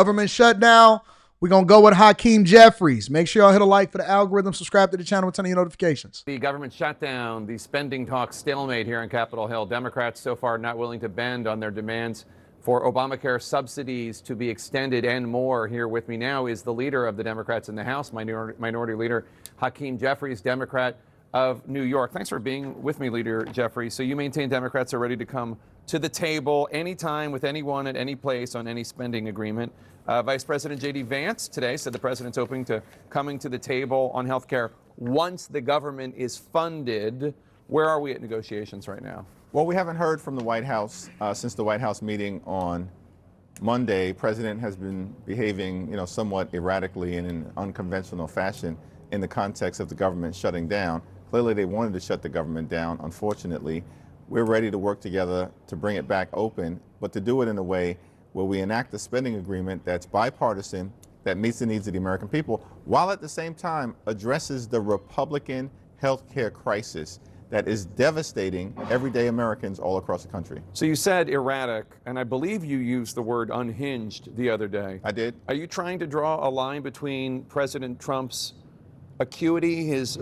government shutdown. We're going to go with Hakeem Jeffries. Make sure y'all hit a like for the algorithm, subscribe to the channel, and turn on your notifications. The government shutdown, the spending talks stalemate here on Capitol Hill. Democrats so far not willing to bend on their demands for Obamacare subsidies to be extended and more. Here with me now is the leader of the Democrats in the House, Minority Leader Hakeem Jeffries, Democrat of New York. Thanks for being with me, Leader Jeffries. So you maintain Democrats are ready to come to the table anytime with anyone at any place on any spending agreement. Vice President J.D. Vance today said the president's open to coming to the table on health care once the government is funded. Where are we at negotiations right now? Well, we haven't heard from the White House since the White House meeting on Monday. President has been behaving, somewhat erratically and in an unconventional fashion in the context of the government shutting down. Clearly, they wanted to shut the government down. Unfortunately, we're ready to work together to bring it back open, but to do it in a way where we enact a spending agreement that's bipartisan, that meets the needs of the American people, while at the same time addresses the Republican health care crisis that is devastating everyday Americans all across the country. So you said erratic, and I believe you used the word unhinged the other day. I did. Are you trying to draw a line between President Trump's acuity, his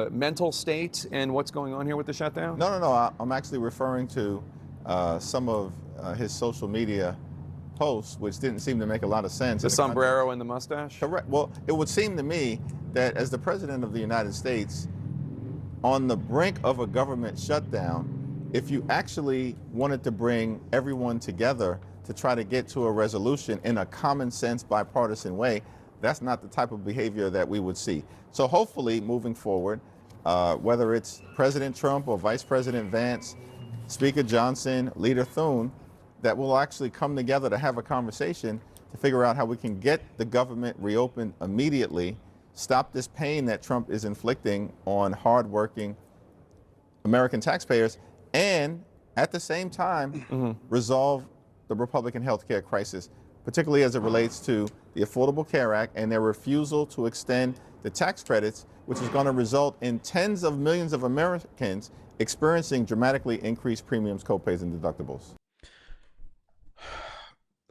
mental state, and what's going on here with the shutdown? No. I'm actually referring to some of his social media posts, which didn't seem to make a lot of sense. The sombrero and the mustache? Correct. Well, it would seem to me that as the President of the United States, on the brink of a government shutdown, if you actually wanted to bring everyone together to try to get to a resolution in a common sense, bipartisan way, that's not the type of behavior that we would see. So hopefully, moving forward, whether it's President Trump or Vice President Vance, Speaker Johnson, Leader Thune, that will actually come together to have a conversation to figure out how we can get the government reopened immediately, stop this pain that Trump is inflicting on hardworking American taxpayers, and at the same time, resolve the Republican health care crisis, particularly as it relates to the Affordable Care Act and their refusal to extend the tax credits, which is going to result in tens of millions of Americans experiencing dramatically increased premiums, copays, and deductibles.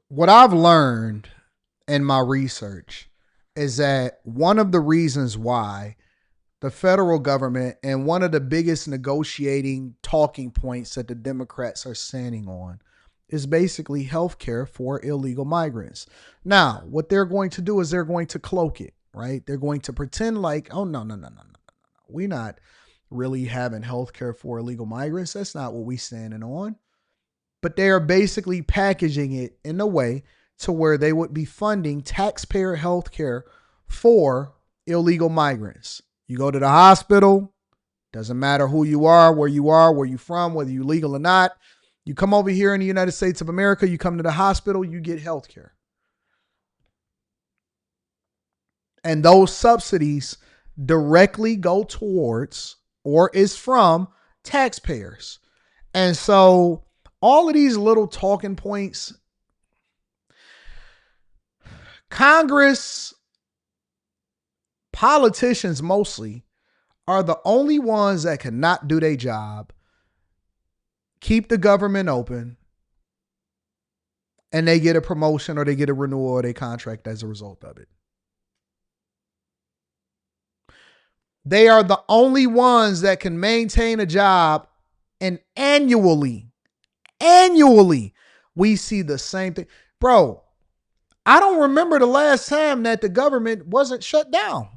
What I've learned in my research is that one of the reasons why the federal government, and one of the biggest negotiating talking points that the Democrats are standing on, is basically health care for illegal migrants. Now, what they're going to do is they're going to cloak it, right? They're going to pretend like, oh, no. We're not really having health care for illegal migrants. That's not what we're standing on. But they are basically packaging it in a way to where they would be funding taxpayer health care for illegal migrants. You go to the hospital, doesn't matter who you are, where you're from, whether you're legal or not. You come over here in the United States of America, you come to the hospital, you get health care. And those subsidies directly go towards or is from taxpayers. And so all of these little talking points, Congress, politicians mostly, are the only ones that cannot do their job, keep the government open, and they get a promotion or they get a renewal of their contract as a result of it. They are the only ones that can maintain a job, and annually, we see the same thing. Bro, I don't remember the last time that the government wasn't shut down.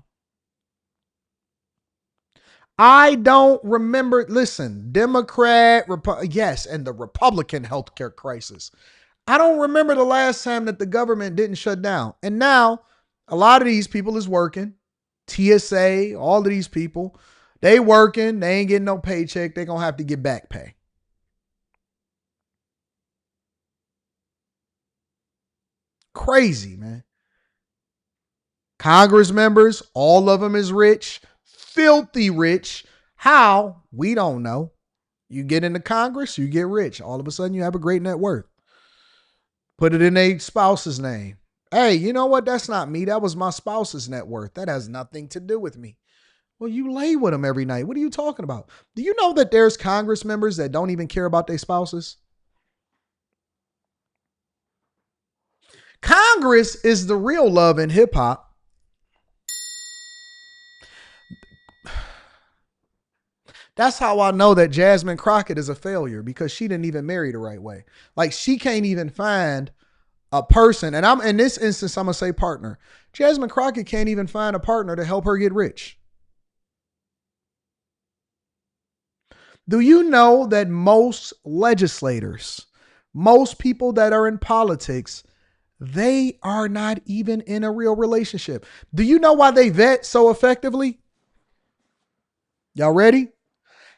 I don't remember. Listen, Democrat, yes, and the Republican healthcare crisis. I don't remember the last time that the government didn't shut down. And now a lot of these people is working. TSA, all of these people, they working. They ain't getting no paycheck. They're going to have to get back pay. Crazy, man. Congress members, all of them is rich, filthy rich. How? We don't know. You get into Congress, you get rich. All of a sudden, you have a great net worth. Put it in a spouse's name. Hey, you know what? That's not me. That was my spouse's net worth. That has nothing to do with me. Well, you lay with them every night. What are you talking about? Do you know that there's Congress members that don't even care about their spouses? Congress is the real love in hip hop. That's how I know that Jasmine Crockett is a failure, because she didn't even marry the right way. Like, she can't even find a person. And I'm in this instance, I'm going to say partner. Jasmine Crockett can't even find a partner to help her get rich. Do you know that most legislators, most people that are in politics, they are not even in a real relationship? Do you know why they vet so effectively? Y'all ready?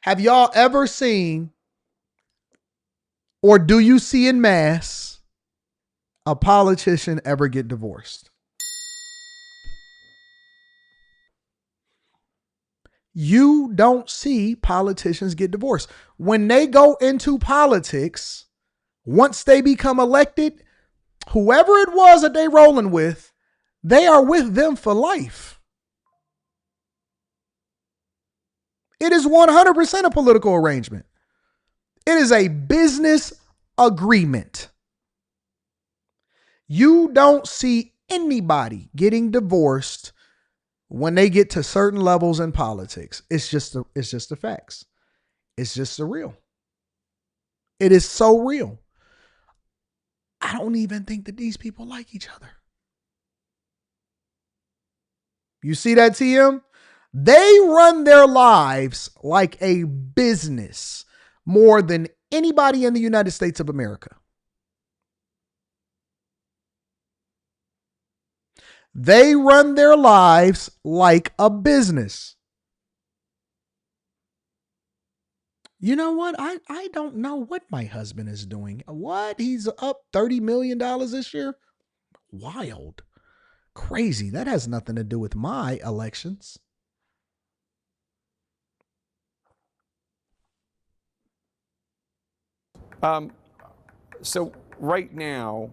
Have y'all ever seen, or do you see in mass, a politician ever get divorced? You don't see politicians get divorced. When they go into politics, once they become elected, whoever it was that they rolling with, they are with them for life. It is 100% a political arrangement. It is a business agreement. You don't see anybody getting divorced when they get to certain levels in politics. It's just the facts. It's just the real. It is so real. I don't even think that these people like each other. You see that, TM? They run their lives like a business more than anybody in the United States of America. They run their lives like a business. You know what? I don't know what my husband is doing. What? He's up $30 million this year? Wild. Crazy. That has nothing to do with my elections. So right now,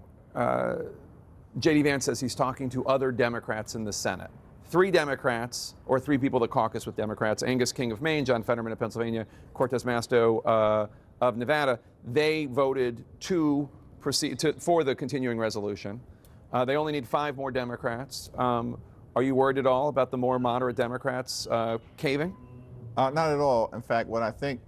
J.D. Vance says he's talking to other Democrats in the Senate. 3 Democrats, or 3 people that caucus with Democrats: Angus King of Maine, John Fetterman of Pennsylvania, Cortez Masto of Nevada. They voted to proceed for the continuing resolution. They only need 5 more Democrats. Are you worried at all about the more moderate Democrats caving? Not at all. In fact, what I think,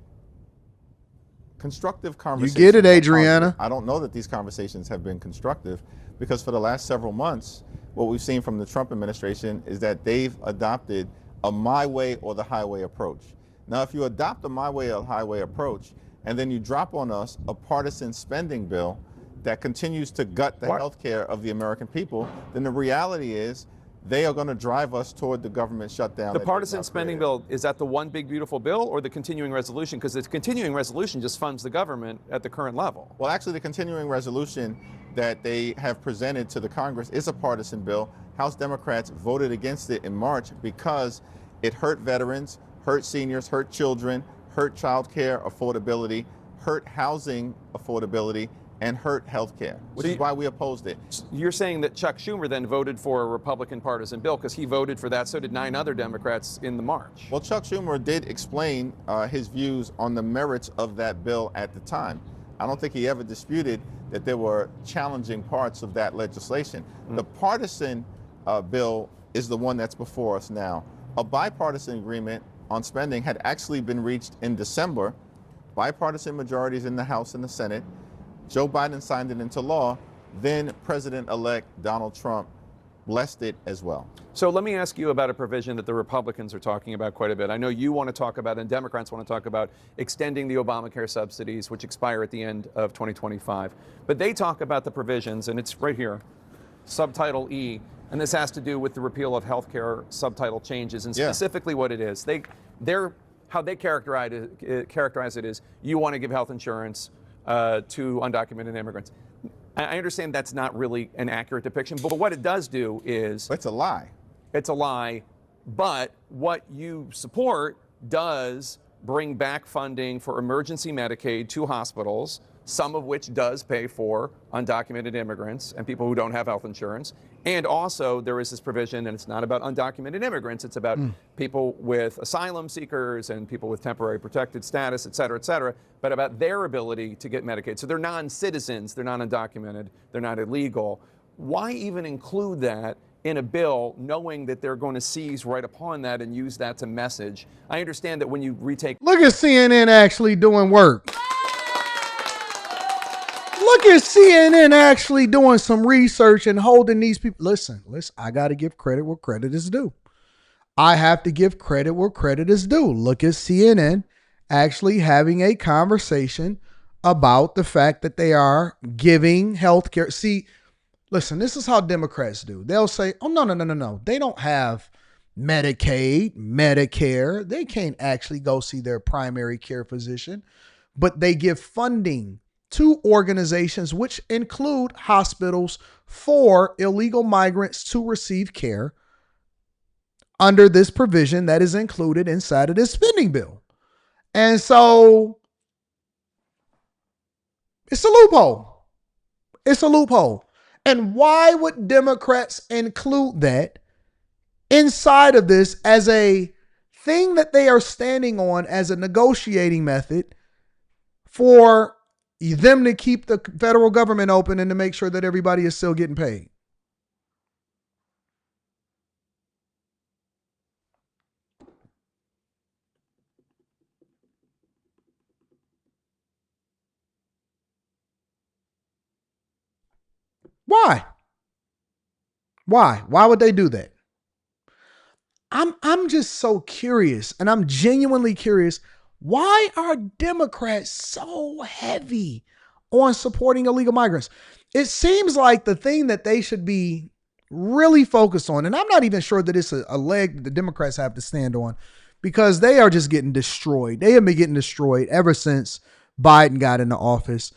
constructive conversations. You get it, Adriana. I don't know that these conversations have been constructive, because for the last several months, what we've seen from the Trump administration is that they've adopted a my way or the highway approach. Now, if you adopt a my way or highway approach, and then you drop on us a partisan spending bill that continues to gut the health care of the American people, then the reality is they are going to drive us toward the government shutdown. The partisan spending bill, is that the one big beautiful bill, or the continuing resolution? Because the continuing resolution just funds the government at the current level. Well, actually, the continuing resolution that they have presented to the Congress is a partisan bill. House Democrats voted against it in March because it hurt veterans, hurt seniors, hurt children, hurt child care affordability, hurt housing affordability, and hurt health care, which is why we opposed it. You're saying that Chuck Schumer then voted for a Republican partisan bill, because he voted for that. So did 9 other Democrats in the March. Well, Chuck Schumer did explain his views on the merits of that bill at the time. I don't think he ever disputed that there were challenging parts of that legislation. The partisan bill is the one that's before us now. A bipartisan agreement on spending had actually been reached in December. Bipartisan majorities in the House and the Senate. Joe Biden signed it into law. Then President-elect Donald Trump blessed it as well. So let me ask you about a provision that the Republicans are talking about quite a bit. I know you want to talk about, and Democrats want to talk about, extending the Obamacare subsidies, which expire at the end of 2025. But they talk about the provisions, and it's right here, subtitle E, and this has to do with the repeal of healthcare subtitle changes, and specifically what it is. How they characterize it is, you want to give health insurance to undocumented immigrants. I understand that's not really an accurate depiction, but what it does do is... It's a lie. It's a lie, but what you support does bring back funding for emergency Medicaid to hospitals, some of which does pay for undocumented immigrants and people who don't have health insurance. And also there is this provision, and it's not about undocumented immigrants, it's about people with asylum seekers and people with temporary protected status, et cetera, but about their ability to get Medicaid. So they're non-citizens, they're not undocumented, they're not illegal. Why even include that in a bill, knowing that they're going to seize right upon that and use that to message? I understand that when you retake. Look at CNN actually doing work. Look at CNN actually doing some research and holding these people. Listen, I got to give credit where credit is due. I have to give credit where credit is due. Look at CNN actually having a conversation about the fact that they are giving health care. See, listen, this is how Democrats do. They'll say, oh, no. They don't have Medicaid, Medicare. They can't actually go see their primary care physician, but they give funding to organizations which include hospitals for illegal migrants to receive care under this provision that is included inside of this spending bill. And so it's a loophole. It's a loophole. And why would Democrats include that inside of this as a thing that they are standing on as a negotiating method for them to keep the federal government open and to make sure that everybody is still getting paid? Why? Why would they do that? I'm just so curious, and I'm genuinely curious. Why are Democrats so heavy on supporting illegal migrants? It seems like the thing that they should be really focused on, and I'm not even sure that it's a leg that the Democrats have to stand on, because they are just getting destroyed. They have been getting destroyed ever since Biden got into office.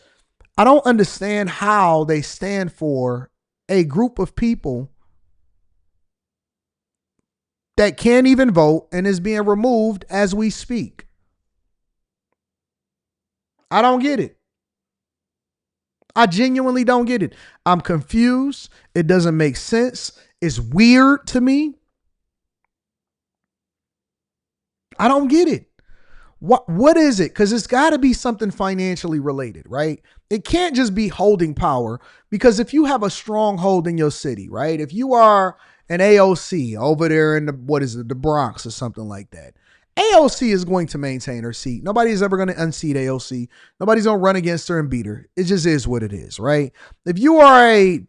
I don't understand how they stand for a group of people that can't even vote and is being removed as we speak. I don't get it. I genuinely don't get it. I'm confused. It doesn't make sense. It's weird to me. I don't get it. What is it? Because it's got to be something financially related, right? It can't just be holding power, because if you have a stronghold in your city, right? If you are an AOC over there in the Bronx or something like that, AOC is going to maintain her seat. Nobody's ever going to unseat AOC. Nobody's going to run against her and beat her. It just is what it is, right? If you are a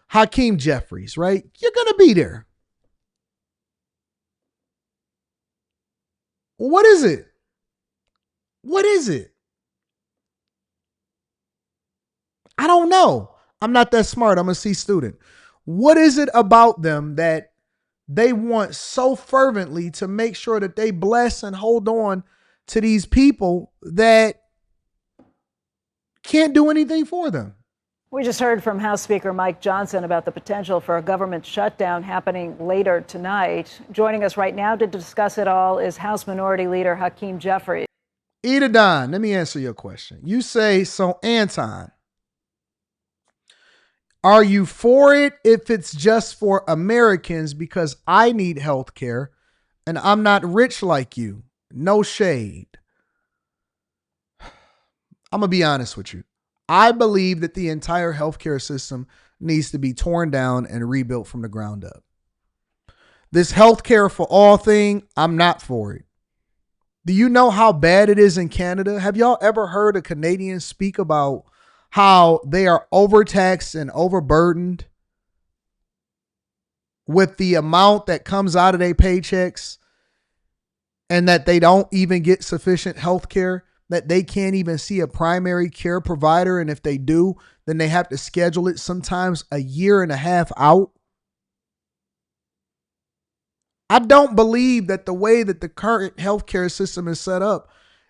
Hakeem Jeffries, right? You're going to be there. What is it? What is it? I don't know. I'm not that smart. I'm a C student. What is it about them that they want so fervently to make sure that they bless and hold on to these people that can't do anything for them? We just heard from House Speaker Mike Johnson about the potential for a government shutdown happening later tonight. Joining us right now to discuss it all is House Minority Leader Hakeem Jeffries. Eda Don, let me answer your question. You say, so Anton, are you for it if it's just for Americans because I need health care and I'm not rich like you? No shade. I'm going to be honest with you. I believe that the entire healthcare system needs to be torn down and rebuilt from the ground up. This healthcare for all thing, I'm not for it. Do you know how bad it is in Canada? Have y'all ever heard a Canadian speak about how they are overtaxed and overburdened with the amount that comes out of their paychecks, and that they don't even get sufficient health care, that they can't even see a primary care provider, and if they do, then they have to schedule it sometimes a year and a half out? I don't believe that the way that the current healthcare system is set up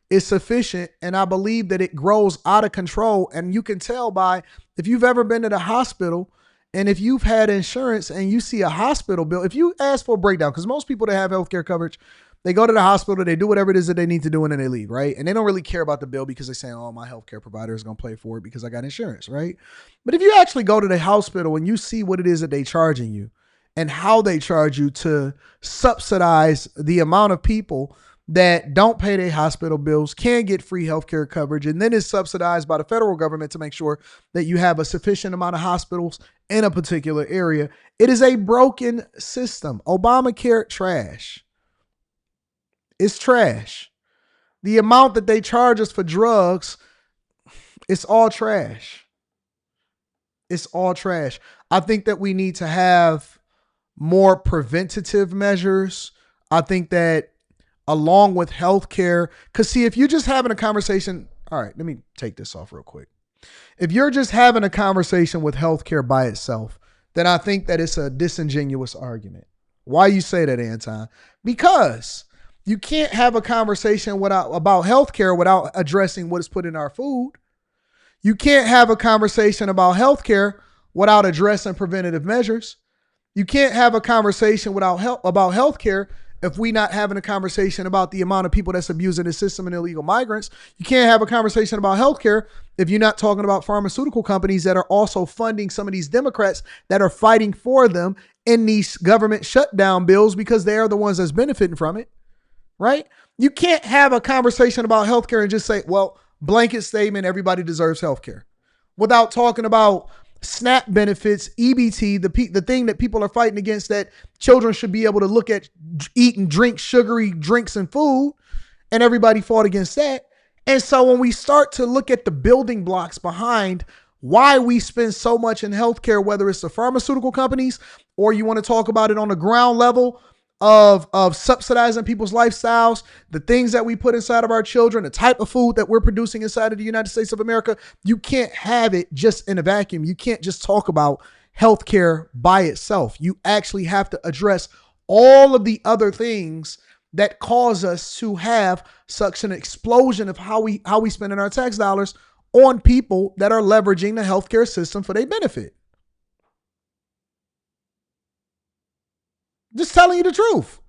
is sufficient, and I believe that it grows out of control. And you can tell by, if you've ever been to the hospital and if you've had insurance and you see a hospital bill, if you ask for a breakdown, because most people that have healthcare coverage, they go to the hospital, they do whatever it is that they need to do, and then they leave, right? And they don't really care about the bill because they say, oh, my healthcare provider is going to pay for it because I got insurance, right? But if you actually go to the hospital and you see what it is that they're charging you and how they charge you to subsidize the amount of people that don't pay their hospital bills, can get free healthcare coverage, and then is subsidized by the federal government to make sure that you have a sufficient amount of hospitals in a particular area. It is a broken system. Obamacare, trash. It's trash. The amount that they charge us for drugs, it's all trash. It's all trash. I think that we need to have more preventative measures. I think that along with healthcare, because see, if you're just having a conversation, all right, let me take this off real quick. If you're just having a conversation with healthcare by itself, then I think that it's a disingenuous argument. Why you say that, Anton? Because you can't have a conversation about healthcare without addressing what is put in our food. You can't have a conversation about healthcare without addressing preventative measures. You can't have a conversation about healthcare if we're not having a conversation about the amount of people that's abusing the system and illegal migrants. You can't have a conversation about healthcare if you're not talking about pharmaceutical companies that are also funding some of these Democrats that are fighting for them in these government shutdown bills because they are the ones that's benefiting from it, right? You can't have a conversation about healthcare and just say, well, blanket statement, everybody deserves healthcare, without talking about SNAP benefits, EBT, the thing that people are fighting against, that children should be able to look at, eat and drink sugary drinks and food, and everybody fought against that. And so when we start to look at the building blocks behind why we spend so much in healthcare, whether it's the pharmaceutical companies or you want to talk about it on the ground level of subsidizing people's lifestyles, the things that we put inside of our children, the type of food that we're producing inside of the United States of America, you can't have it just in a vacuum. You can't just talk about healthcare by itself. You actually have to address all of the other things that cause us to have such an explosion of how we spending our tax dollars on people that are leveraging the healthcare system for their benefit. Just telling you the truth.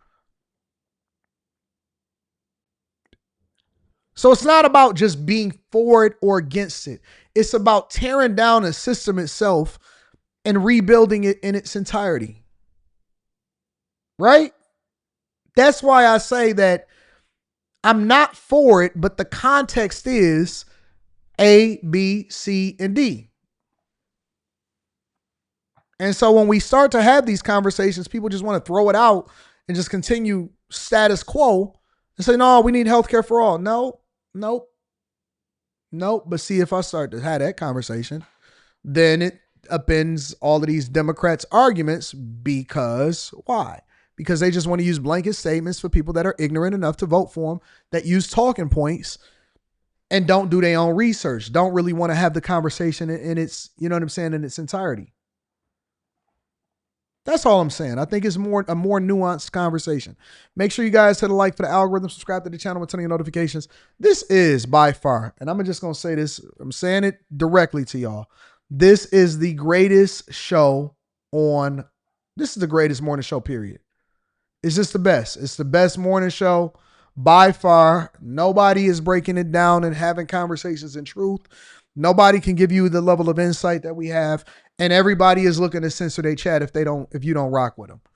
So it's not about just being for it or against it. It's about tearing down the system itself and rebuilding it in its entirety. Right? That's why I say that I'm not for it, but the context is A, B, C, and D. And so when we start to have these conversations, people just want to throw it out and just continue status quo and say, no, we need healthcare for all. No. But see, if I start to have that conversation, then it upends all of these Democrats' arguments because why? Because they just want to use blanket statements for people that are ignorant enough to vote for them, that use talking points and don't do their own research, don't really want to have the conversation in its, you know what I'm saying, in its entirety. That's all I'm saying. I think it's a more nuanced conversation. Make sure you guys hit a like for the algorithm, subscribe to the channel with turning your notifications. This is by far, and I'm just going to say this, I'm saying it directly to y'all. This is the greatest show this is the greatest morning show, period. It's just the best. It's the best morning show by far. Nobody is breaking it down and having conversations in truth. Nobody can give you the level of insight that we have. And everybody is looking to censor their chat if you don't rock with them.